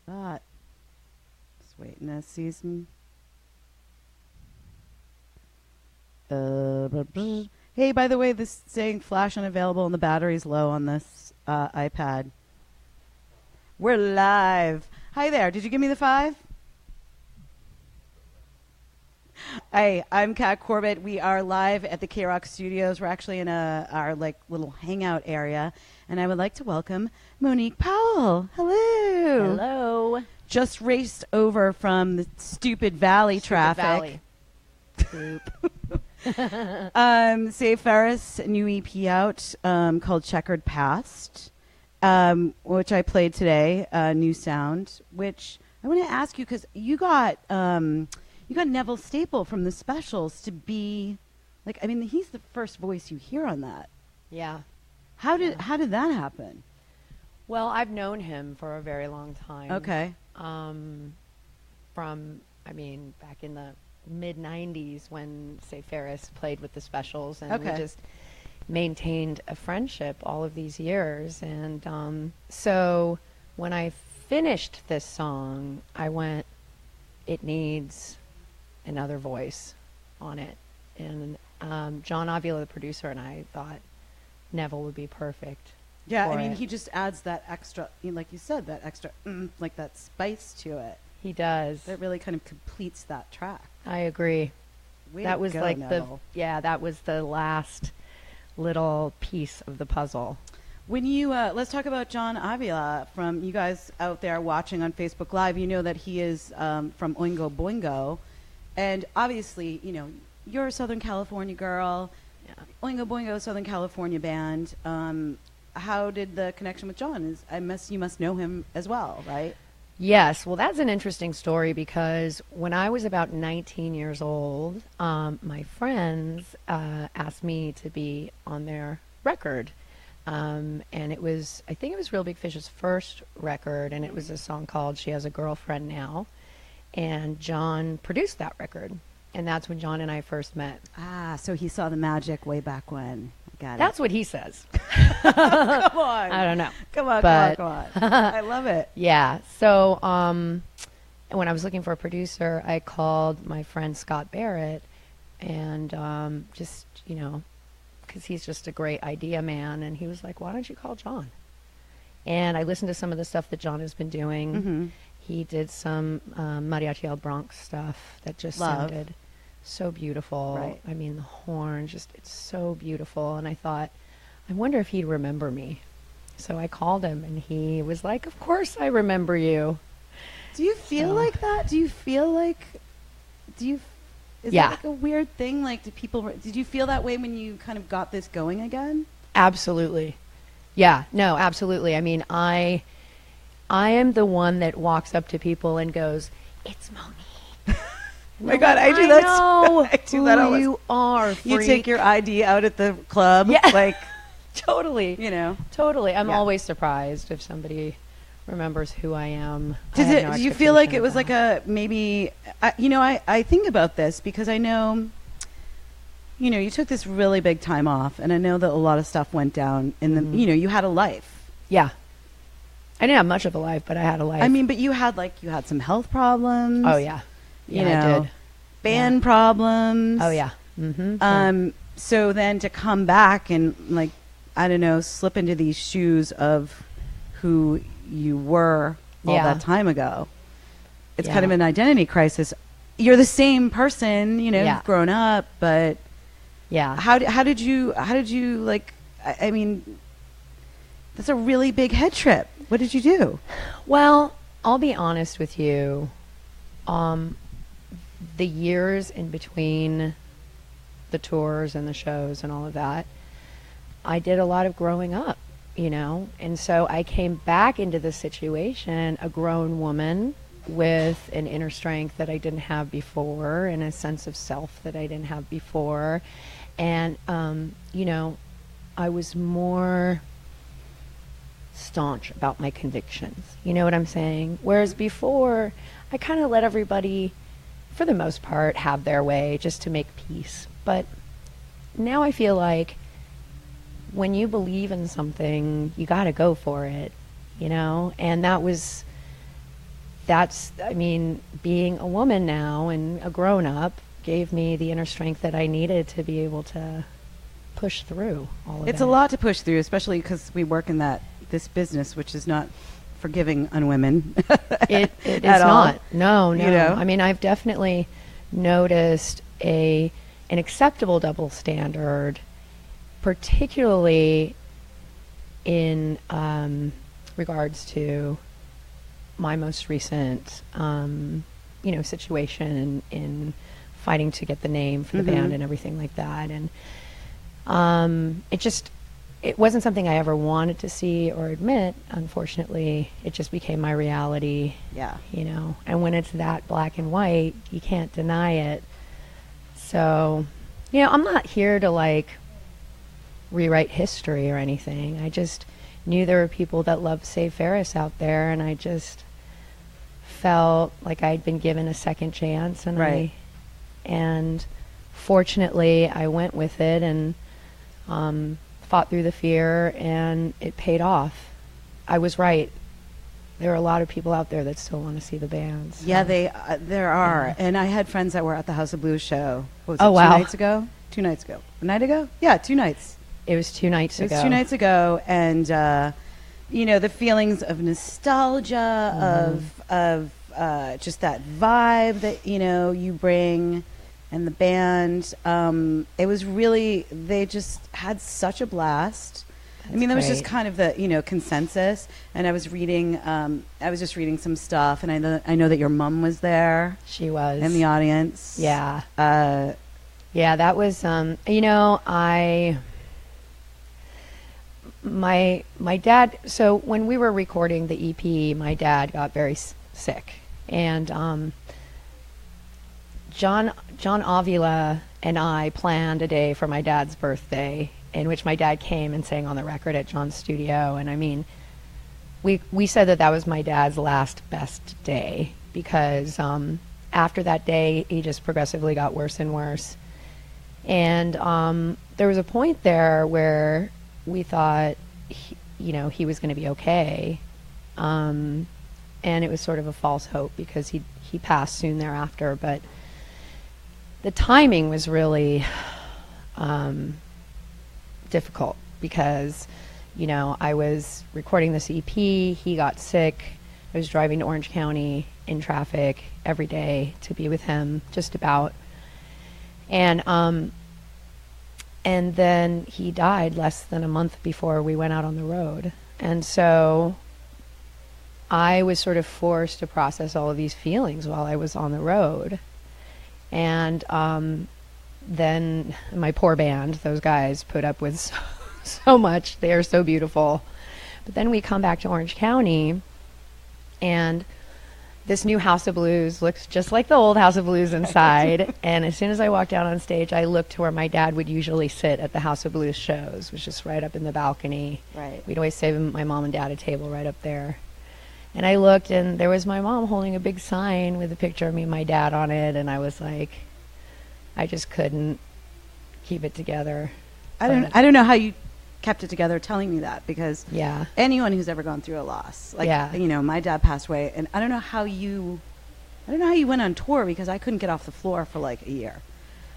that? Just waiting to see some. Hey, by the way, this saying flash unavailable and the battery's low on this iPad. We're live. Hi there. Did you give me the 5? Hey, I'm Kat Corbett. We are live at the KROQ Studios. We're actually in our little hangout area, and I would like to welcome Monique Powell. Hello. Hello. Just raced over from the stupid valley traffic. Save Ferris, new EP out called Checkered Past, which I played today. New sound. Which I want to ask you because you got Neville Staple from the Specials to be he's the first voice you hear on that. Yeah. How did that happen? Well, I've known him for a very long time. Okay. Back in the mid-'90s when Save Ferris played with the Specials, and we just maintained a friendship all of these years. And so when I finished this song, I went, it needs another voice on it. And John Avila, the producer, and I thought Neville would be perfect. Yeah, he just adds that extra, like you said, that extra, like that spice to it. He does. That really kind of completes that track. I agree. That was like Neville. that was the last little piece of the puzzle. When you let's talk about John Avila. From you guys out there watching on Facebook Live, you know that he is from Oingo Boingo, and obviously, you're a Southern California girl. Yeah. Oingo Boingo, Southern California band. How did the connection with John? You must know him as well, right? Yes. Well, that's an interesting story because when I was about 19 years old, my friends asked me to be on their record. And I think it was Real Big Fish's first record, and it was a song called She Has a Girlfriend Now. And John produced that record. And that's when John and I first met. Ah, so he saw the magic way back when. Got it. That's what he says. Come on. I don't know. Come on. I love it. Yeah. So when I was looking for a producer, I called my friend Scott Barrett, and because he's just a great idea man, and he was like, why don't you call John? And I listened to some of the stuff that John has been doing. Mm-hmm. He did some Mariachi El Bronx stuff that just sounded so beautiful. Right. I mean, the horn, it's so beautiful. And I thought, I wonder if he'd remember me. So I called him, and he was like, of course I remember you. Do you feel like that? Do you feel like, is that like a weird thing? Like, did you feel that way when you kind of got this going again? Absolutely. Yeah, no, absolutely. I mean, I am the one that walks up to people and goes, it's Monique. Oh my God, I do that. I do that all. You are. Freak. You take your ID out at the club. Yeah. Like, totally. Totally. I'm Yeah. always surprised if somebody remembers who I am. Do you feel like it was like a maybe? I think about this because I know. You took this really big time off, and I know that a lot of stuff went down in the. You had a life. Yeah. I didn't have much of a life, but I had a life. I mean, but you had some health problems. Oh yeah. Yeah, I did. Band problems. Oh yeah. Mm-hmm. So then to come back and slip into these shoes of who you were all that time ago. It's kind of an identity crisis. You're the same person, you've grown up, but how did you I mean, that's a really big head trip. What did you do? Well, I'll be honest with you. The years in between the tours and the shows and all of that, I did a lot of growing up, and so I came back into the situation a grown woman with an inner strength that I didn't have before and a sense of self that I didn't have before. And, I was more staunch about my convictions. You know what I'm saying? Whereas before, I kind of let everybody, for the most part, have their way just to make peace. But now I feel like when you believe in something, you got to go for it, And that was that's, I mean, being a woman now and a grown up gave me the inner strength that I needed to be able to push through all of it. It's a lot to push through, especially because we work in this business, which is not forgiving on women. It is not. No. You know? I mean, I've definitely noticed an acceptable double standard, particularly in regards to my most recent, situation in fighting to get the name for the band and everything like that. And it wasn't something I ever wanted to see or admit. Unfortunately, it just became my reality. Yeah. And when it's that black and white, you can't deny it. So, I'm not here to like rewrite history or anything. I just knew there were people that loved Save Ferris out there, and I just felt like I'd been given a second chance, and right. And fortunately I went with it and fought through the fear, and it paid off. I was right. There are a lot of people out there that still want to see the band. So. Yeah, there are. Yeah. And I had friends that were at the House of Blues show. What was it, wow. 2 nights ago? 2 nights ago. A night ago? Yeah, 2 nights. It was 2 nights ago. It was 2 nights ago, and the feelings of nostalgia, of just that vibe that you bring, and the band. It was really, they just had such a blast. That's that was just kind of the consensus. And I was just reading some stuff, and I know that your mom was there. She was in the audience. Yeah. Yeah, that was my dad. So when we were recording the EP, my dad got very sick, and John Avila and I planned a day for my dad's birthday, in which my dad came and sang on the record at John's studio. And I mean, we said that was my dad's last best day, because after that day he just progressively got worse and worse. And there was a point there where we thought he was going to be okay, and it was sort of a false hope, because he passed soon thereafter. But the timing was really difficult, because I was recording this EP, he got sick, I was driving to Orange County in traffic every day to be with him, just about, and then he died less than a month before we went out on the road. And so I was sort of forced to process all of these feelings while I was on the road. And then my poor band, those guys put up with so much. They are so beautiful. But then we come back to Orange County, and this new House of Blues looks just like the old House of Blues inside. And as soon as I walked out on stage, I looked to where my dad would usually sit at the House of Blues shows, which is just right up in the balcony. Right. We'd always save my mom and dad a table right up there. And I looked, and there was my mom holding a big sign with a picture of me and my dad on it. And I was like, I just couldn't keep it together. I don't know how you kept it together telling me that, because yeah, anyone who's ever gone through a loss, like my dad passed away, and I don't know how you went on tour, because I couldn't get off the floor for like a year.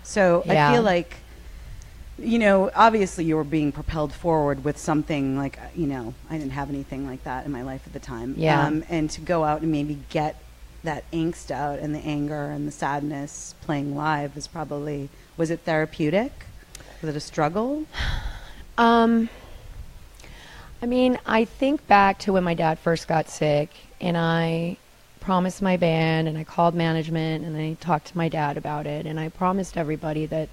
So yeah. I feel like obviously you were being propelled forward with something like I didn't have anything like that in my life at the time. Yeah. And to go out and maybe get that angst out, and the anger and the sadness playing live was it therapeutic? Was it a struggle? I mean, I think back to when my dad first got sick, and I promised my band, and I called management, and I talked to my dad about it, and I promised everybody that,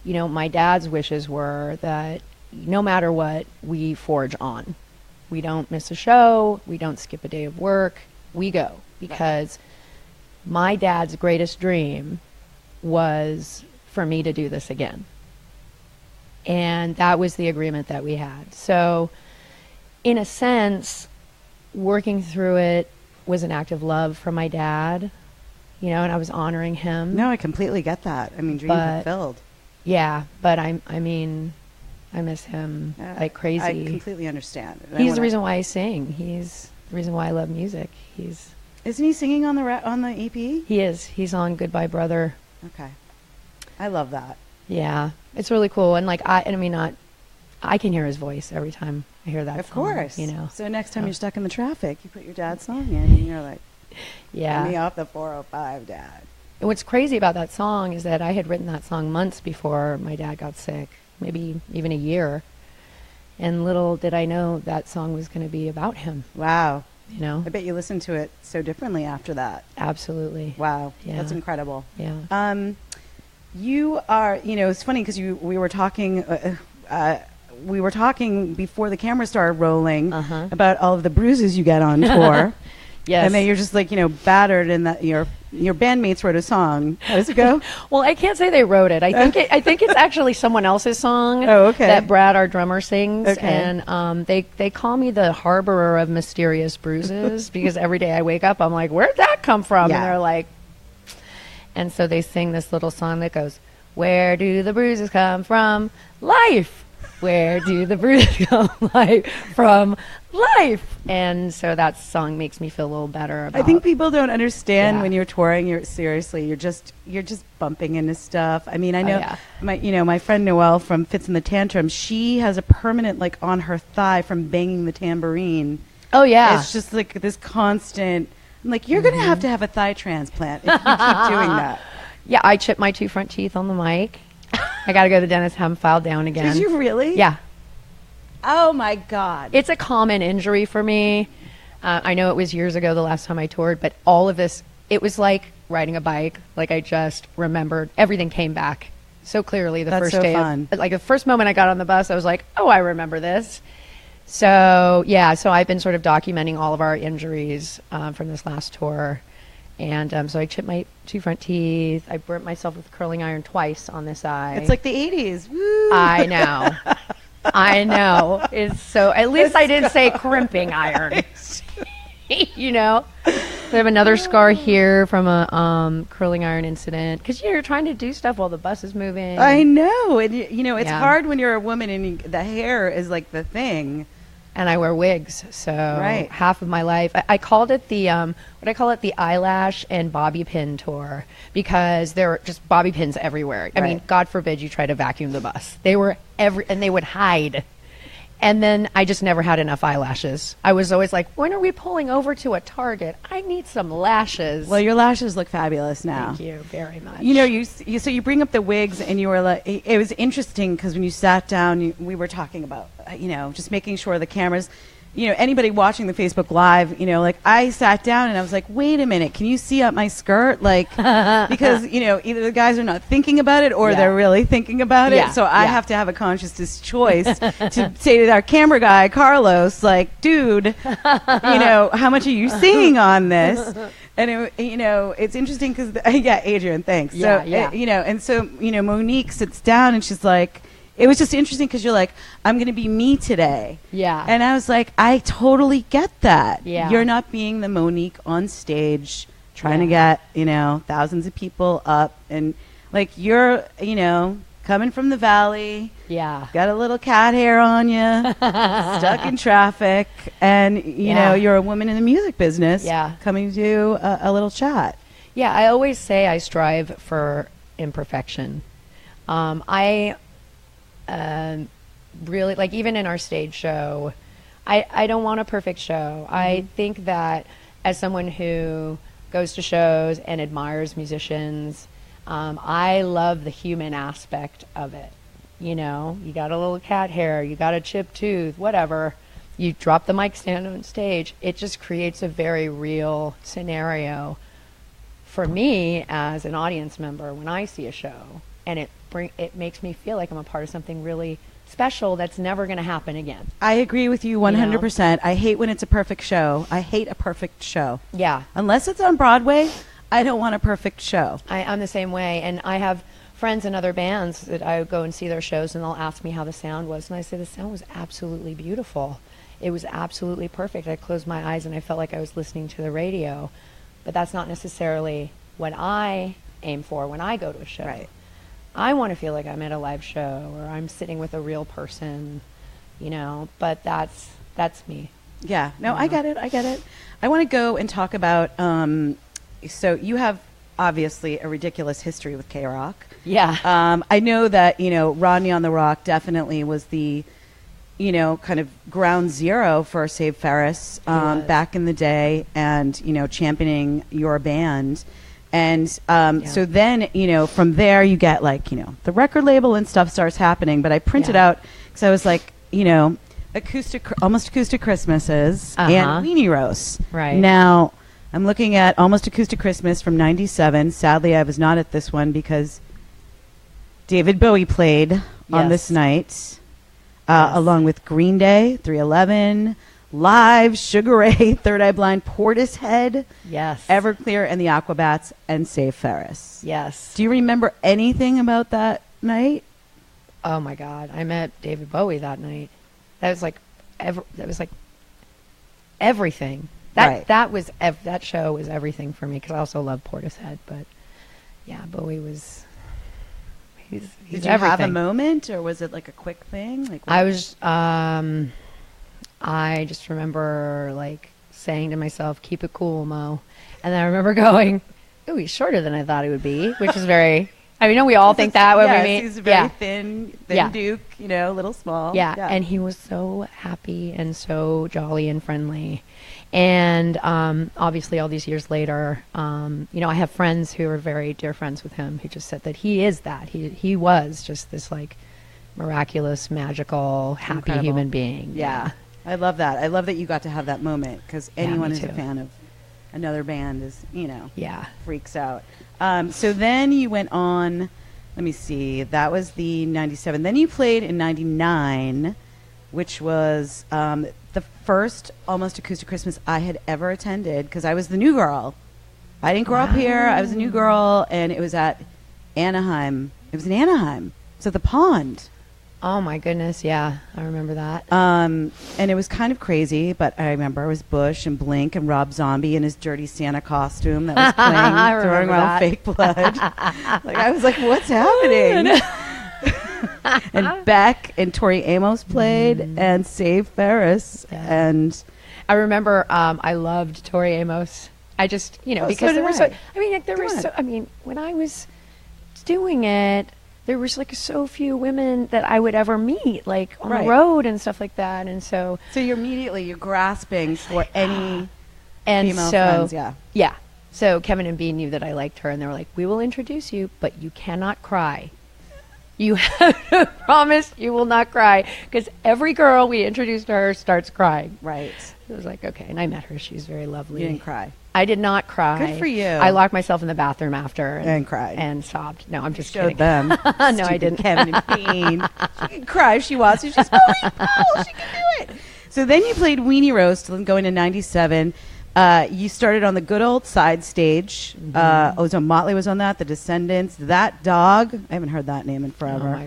my dad's wishes were that no matter what, we forge on. We don't miss a show, we don't skip a day of work, we go. Because my dad's greatest dream was for me to do this again. And that was the agreement that we had. So, in a sense, working through it was an act of love for my dad, and I was honoring him. No, I completely get that. I mean, dream fulfilled. Yeah, but I miss him like crazy. I completely understand. He's the reason why I sing. He's the reason why I love music. He's Isn't he singing on the EP? He is. He's on Goodbye Brother. Okay. I love that. Yeah. It's really cool. And like, I can hear his voice every time I hear that song. Of course. You know. So next time you're stuck in the traffic, you put your dad's song in and you're like, yeah. Get me off the 405, Dad. And what's crazy about that song is that I had written that song months before my dad got sick, maybe even a year. And little did I know that song was going to be about him. Wow. You know? I bet you listened to it so differently after that. Absolutely. Wow. Yeah. That's incredible. Yeah. You are, it's funny because we were talking before the camera started rolling about all of the bruises you get on tour. Yes. And then you're just like, battered, and that your bandmates wrote a song. How does it go? Well, I can't say they wrote it. I think it's actually someone else's song. Oh, okay. That Brad, our drummer, sings. Okay. And they call me the harborer of mysterious bruises because every day I wake up, I'm like, where'd that come from? Yeah. And they're like, and so they sing this little song that goes, where do the bruises come from? Life. Where do the bruises come from? Life. And so that song makes me feel a little better about. I think people don't understand when you're touring. You're just bumping into stuff. I mean, I know my friend Noelle from Fits in the Tantrum. She has a permanent on her thigh from banging the tambourine. Oh yeah, it's just like this constant. I'm like, you're gonna have to have a thigh transplant if you keep doing that. Yeah, I chipped my 2 front teeth on the mic. I got to go to the dentist, have them filed down again. Did you really? Yeah. Oh my God. It's a common injury for me. I know it was years ago the last time I toured, but all of this, it was like riding a bike. Like I just remembered everything came back so clearly the first day. Fun. Like the first moment I got on the bus, I was like, oh, I remember this. So yeah, so I've been sort of documenting all of our injuries from this last tour. And so I chipped my 2 front teeth. I burnt myself with a curling iron twice on this eye. It's like the 80s. Woo. I know. I know. It's so, at least I didn't say crimping iron. You know? I have another scar here from a curling iron incident. Because you're trying to do stuff while the bus is moving. I know. And, it's hard when you're a woman and the hair is like the thing. And I wear wigs, so half of my life. I called it the the eyelash and bobby pin tour because there were just bobby pins everywhere. I mean, God forbid you try to vacuum the bus. They were and they would hide. And then I just never had enough eyelashes. I was always like, when are we pulling over to a Target? I need some lashes. Well, your lashes look fabulous now. Thank you very much. So you bring up the wigs, and you were like, it was interesting because when you sat down, we were talking about, just making sure the cameras, anybody watching the Facebook Live, I sat down and I was like, wait a minute, can you see up my skirt? Because, either the guys are not thinking about it or they're really thinking about it. So I have to have a conscious choice to say to our camera guy, Carlos, dude, how much are you seeing on this? And, it's interesting because, Adrian, thanks. And so, Monique sits down and she's like, it was just interesting because you're like, I'm going to be me today. Yeah. And I was like, I totally get that. Yeah. You're not being the Monique on stage trying to get, thousands of people up. And you're, coming from the valley. Yeah. Got a little cat hair on you. Stuck in traffic. And, you're a woman in the music business. Yeah. Coming to do a little chat. Yeah. I always say I strive for imperfection. Really, even in our stage show, I don't want a perfect show. Mm-hmm. I think that as someone who goes to shows and admires musicians, I love the human aspect of it. You got a little cat hair, you got a chipped tooth, whatever. You drop the mic stand on stage. It just creates a very real scenario for me as an audience member when I see a show, and it makes me feel like I'm a part of something really special that's never going to happen again. I agree with you 100%. I hate when it's a perfect show. I hate a perfect show. Yeah. Unless it's on Broadway, I don't want a perfect show. I'm the same way. And I have friends in other bands that I go and see their shows, and they'll ask me how the sound was. And I say, the sound was absolutely beautiful. It was absolutely perfect. I closed my eyes and I felt like I was listening to the radio. But that's not necessarily what I aim for when I go to a show. Right. I want to feel like I'm at a live show or I'm sitting with a real person, but that's me. Yeah. No, I get it. I want to go and talk about, so you have obviously a ridiculous history with KROQ. Yeah. I know that, Rodney on the Rock definitely was the, kind of ground zero for Save Ferris back in the day and, championing your band. And so then, from there you get the record label and stuff starts happening. But I printed out because I was like, Almost Acoustic Christmases and Weenie Roast. Right. Now, I'm looking at Almost Acoustic Christmas from 97. Sadly, I was not at this one because David Bowie played on this night, along with Green Day, 311, Live, Sugar Ray, Third Eye Blind, Portishead, Everclear, and the Aquabats, and Save Ferris. Yes. Do you remember anything about that night? Oh my God! I met David Bowie that night. That was like everything. That show was everything for me because I also love Portishead. But yeah, Bowie was. He's Did you everything. have a moment, or was it like a quick thing? I was. I just remember saying to myself, "Keep it cool, Mo," and then I remember going, "Ooh, he's shorter than I thought he would be," which is very. I mean, we all think that when we meet. He's very thin Duke, little small. Yeah, and he was so happy and so jolly and friendly. And obviously all these years later, I have friends who are very dear friends with him who just said that he is that. He was just this miraculous, magical, happy human being. Yeah. I love that. I love that you got to have that moment because anyone who's a fan of another band is, freaks out. So then you went on, let me see, that was the 97. Then you played in 99, which was the first Almost Acoustic Christmas I had ever attended because I was the new girl. I didn't grow up here. I was a new girl, and it was at Anaheim. It was in Anaheim. It was at the Pond. Oh, my goodness, yeah. I remember that. And it was kind of crazy, but I remember it was Bush and Blink and Rob Zombie in his dirty Santa costume that was playing, throwing around fake blood. I was like, what's happening? And Beck and Tori Amos played, and Save Ferris. Yeah. And I remember I loved Tori Amos. I just, because there were when I was doing it, there was so few women that I would ever meet, on the road and stuff like that, and so you're grasping for any female friends, yeah. So Kevin and Bea knew that I liked her, and they were like, "We will introduce you, but you cannot cry. You have to promise you will not cry," because every girl we introduced to her starts crying. Right. So I was like, okay, and I met her. She's very lovely. You didn't cry. I did not cry. Good for you. I locked myself in the bathroom after and cried and sobbed. No, I'm just showed kidding. them. No, I didn't. Kevin and Bean. She can cry if she wants to. She's Monique Powell. She can do it. So then you played Weenie Roast, going to 97. You started on the good old side stage. So Motley was on that. The Descendants. That Dog. I haven't heard that name in forever. Oh my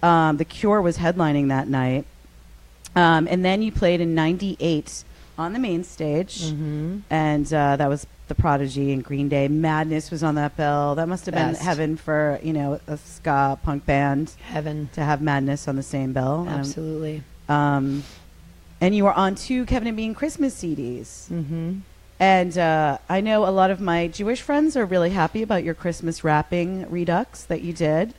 God. The Cure was headlining that night. And then you played in 98 on the main stage, and that was The Prodigy and Green Day. Madness was on that bill. That must have been heaven for a ska punk band. Heaven to have Madness on the same bill. Absolutely. And you were on 2 Kevin and Bean Christmas CDs. And I know a lot of my Jewish friends are really happy about your Christmas rapping redux that you did.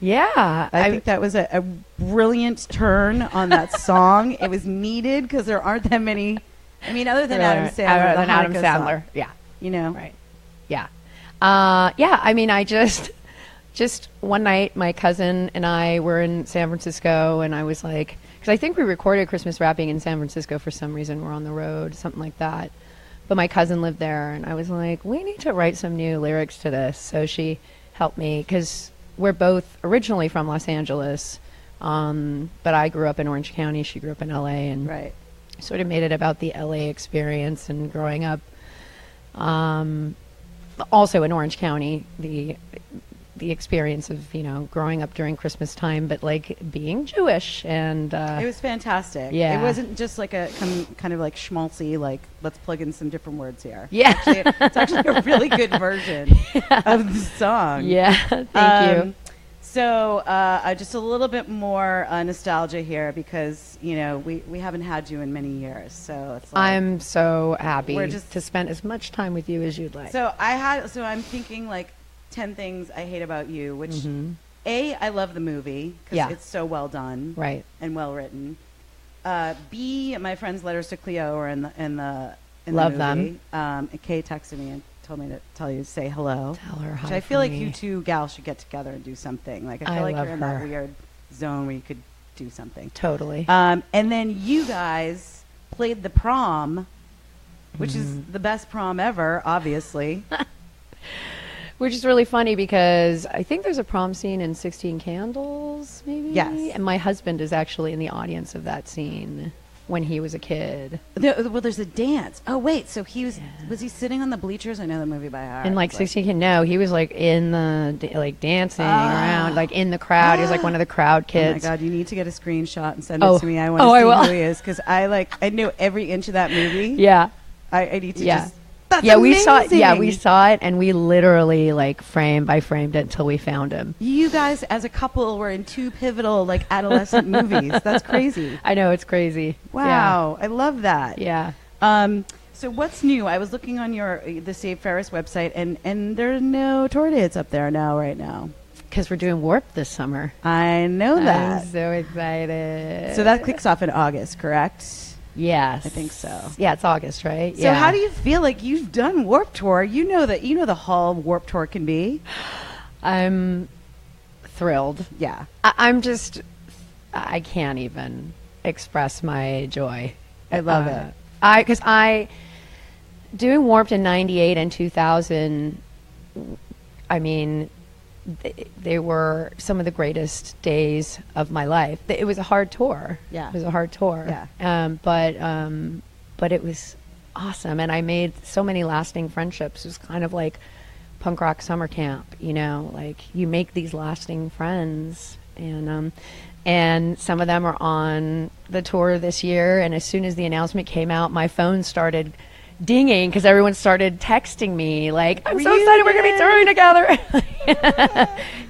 Yeah. I think that was a brilliant turn on that song. It was needed because there aren't that many. I mean, other than Adam Sandler. Yeah. Right. Yeah. I mean, I just one night, my cousin and I were in San Francisco, and I was like, because I think we recorded Christmas rapping in San Francisco for some reason. We're on the road, something like that. But my cousin lived there, and I was like, we need to write some new lyrics to this. So she helped me, because we're both originally from Los Angeles, but I grew up in Orange County. She grew up in L.A., and sort of made it about the L.A. experience and growing up. Also in Orange County, the experience of growing up during Christmas time, but being Jewish, and it was fantastic. Yeah, it wasn't just a kind of schmaltzy let's plug in some different words here. Yeah, it's actually a really good version of the song. Yeah, thank you. So just a little bit more nostalgia here because, you know, we haven't had you in many years. So it's like I'm so happy to spend as much time with you as you'd like. So I'm thinking like 10 things I hate about you, which A, I love the movie because it's so well done, right, and well written. B, my friend's letters to Cleo are in the love movie. them. And Kay texted me and told me to tell you to say hello. Tell her hi. Which I feel like you two gals should get together and do something. Like I feel like you're in that weird zone where you could do something. Totally. And then you guys played the prom, which is the best prom ever, obviously. Which is really funny because I think there's a prom scene in 16 Candles, maybe? Yes. And my husband is actually in the audience of that scene when he was a kid. Well, there's a dance. Oh, wait. So he was he sitting on the bleachers? I know the movie by heart. In like 16 Candles? No, he was like in the, like dancing around, like in the crowd. He was like one of the crowd kids. Oh, my God. You need to get a screenshot and send it to me. I want to see who he is because I know every inch of that movie. Yeah. I need to just... That's we saw it. Yeah, we saw it, and we literally like frame by framed it until we found him. You guys, as a couple, were in 2 pivotal like adolescent movies. That's crazy. I know, it's crazy. Wow, I love that. Yeah. So what's new? I was looking on the Save Ferris website, and there are no tour dates up there right now. Because we're doing Warp this summer. I know that. I'm so excited. So that kicks off in August, correct? Yes, I think so. Yeah, it's August, right? So how do you feel? Like you've done Warp Tour. You know the haul Warp Tour can be. I'm thrilled. Yeah. I can't even express my joy. I love it. Because doing Warped in 98 and 2000, I mean, they were some of the greatest days of my life. It was a hard tour. Yeah. It was a hard tour. Yeah. But it was awesome. And I made so many lasting friendships. It was kind of like punk rock summer camp, you know, like you make these lasting friends. And some of them are on the tour this year. And as soon as the announcement came out, my phone started dinging because everyone started texting me like, I'm so excited we're going to be touring together.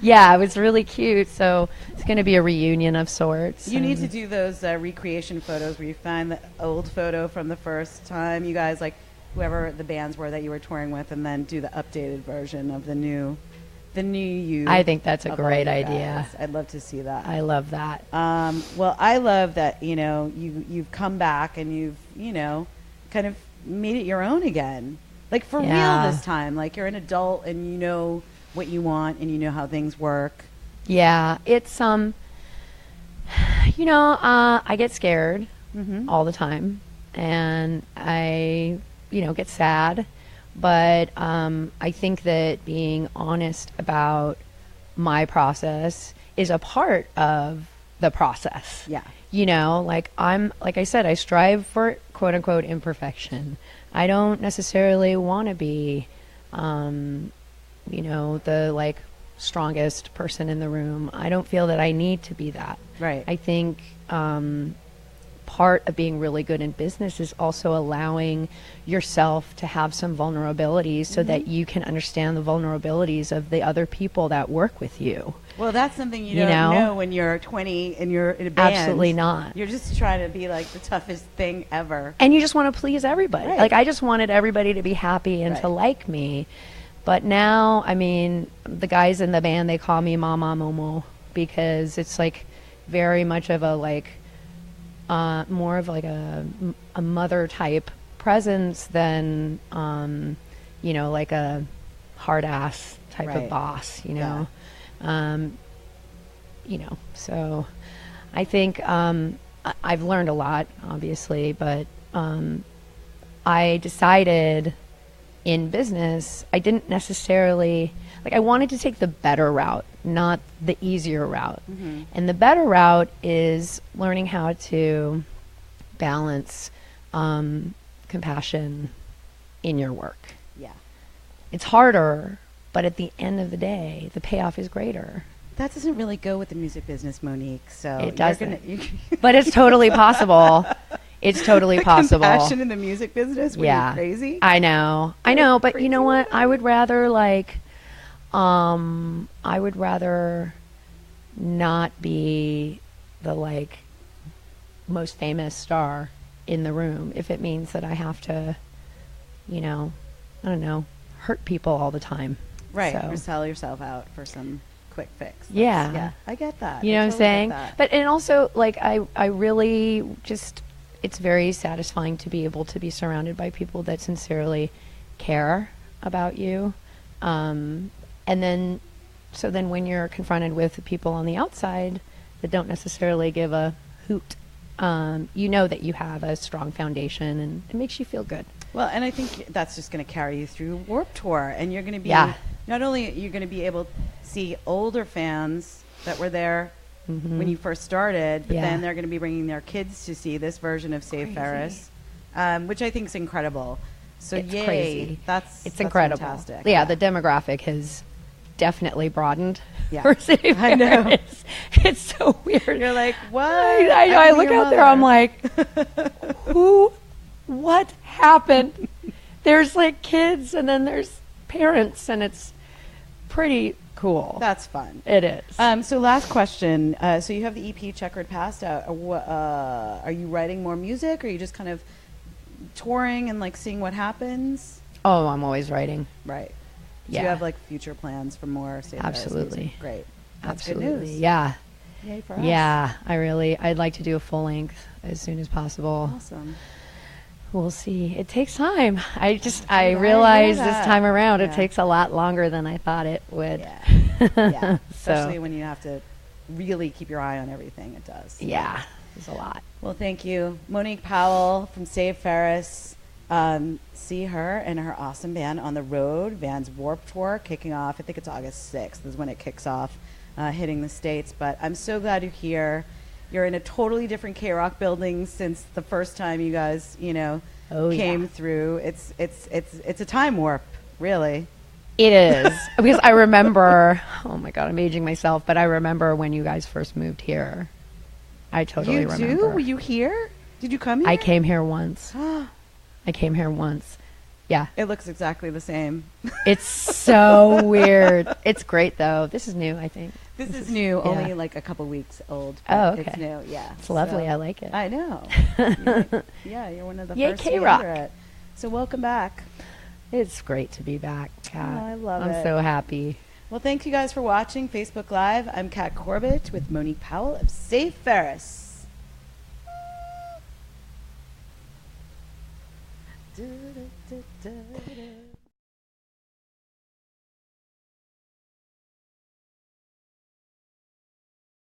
Yeah, it was really cute. So it's going to be a reunion of sorts. You need to do those recreation photos where you find the old photo from the first time you guys, like whoever the bands were that you were touring with, and then do the updated version of the new you. I think that's a great idea. I'd love to see that. I love that. Well, I love that, you know, you've come back and you've, you know, kind of made it your own again, like for real this time. Like you're an adult and you know what you want and you know how things work. Yeah, it's you know, I get scared all the time, and I, you know, get sad, but I think that being honest about my process is a part of the process. Yeah. You know, like I said, I strive for quote unquote imperfection. I don't necessarily want to be, you know, the like strongest person in the room. I don't feel that I need to be that. Right. I think part of being really good in business is also allowing yourself to have some vulnerabilities so that you can understand the vulnerabilities of the other people that work with you. Well, that's something you don't know when you're 20 and you're in a band. Absolutely not. You're just trying to be like the toughest thing ever. And you just want to please everybody. Right. Like I just wanted everybody to be happy and to like me. But now, I mean, the guys in the band, they call me Mama Momo because it's like very much of a like, more of like a mother type presence than, you know, like a hard ass type of boss, you know. You know, so I think I've learned a lot, obviously, but I decided in business, I didn't necessarily, like I wanted to take the better route, not the easier route. And the better route is learning how to balance compassion in your work. Yeah. It's harder, but at the end of the day, the payoff is greater. That doesn't really go with the music business, Monique. So it doesn't. But it's totally possible. It's totally possible. Compassion in the music business? Were you crazy? I know. But crazy. You know what? I would rather not be the like most famous star in the room if it means that I have to, you know, I don't know, hurt people all the time. Right. So. Or sell yourself out for some quick fix. Yeah. I get that. You know what I'm saying? But and also, like, I really just, it's very satisfying to be able to be surrounded by people that sincerely care about you. And then, so then when you're confronted with people on the outside that don't necessarily give a hoot, you know that you have a strong foundation, and it makes you feel good. Well, and I think that's just going to carry you through Warped Tour, and you're going to be, not only you're going to be able to see older fans that were there when you first started, but then they're going to be bringing their kids to see this version of Save Ferris, which I think is incredible. So it's yay, crazy. That's incredible. Fantastic. Yeah, the demographic has definitely broadened. Yeah, for Save I know. Ferris. It's so weird. You're like, what? I know. I look out there. I'm like, what happened? There's like kids, and then there's parents, and it's pretty cool. That's fun. It is. So last question. So you have the EP Checkered Past out. Are you writing more music, or are you just kind of touring and like seeing what happens? Oh, I'm always writing. Right. Yeah. Do you have like future plans for more Save Ferris Absolutely. music? Great. That's Absolutely. good news. Yeah. Yay for us. Yeah. I'd like to do a full length as soon as possible. Awesome. We'll see. It takes time. I realize this time around it takes a lot longer than I thought it would. Yeah. Especially when you have to really keep your eye on everything. It does. Yeah. It's a lot. Well, thank you. Monique Powell from Save Ferris. See her and her awesome band on the road. Van's Warped Tour kicking off. I think it's August 6th is when it kicks off, hitting the States. But I'm so glad you're here. You're in a totally different KROQ building since the first time you guys, came through. It's a time warp, really. It is. Because I remember, oh my God, I'm aging myself, but I remember when you guys first moved here. I totally remember. You do? Were you here? Did you come here? I came here once. Yeah. It looks exactly the same. It's so weird. It's great, though. This is new, I think. This is new, only like a couple weeks old. Oh, okay. It's new, yeah. It's lovely. I like it. I know. You're one of the Yay, first to KROQ. enter it. So welcome back. It's great to be back, Kat. Oh, I love it. I'm so happy. Well, thank you guys for watching Facebook Live. I'm Kat Corbett with Monique Powell of Save Ferris. Da, da, da, da, da.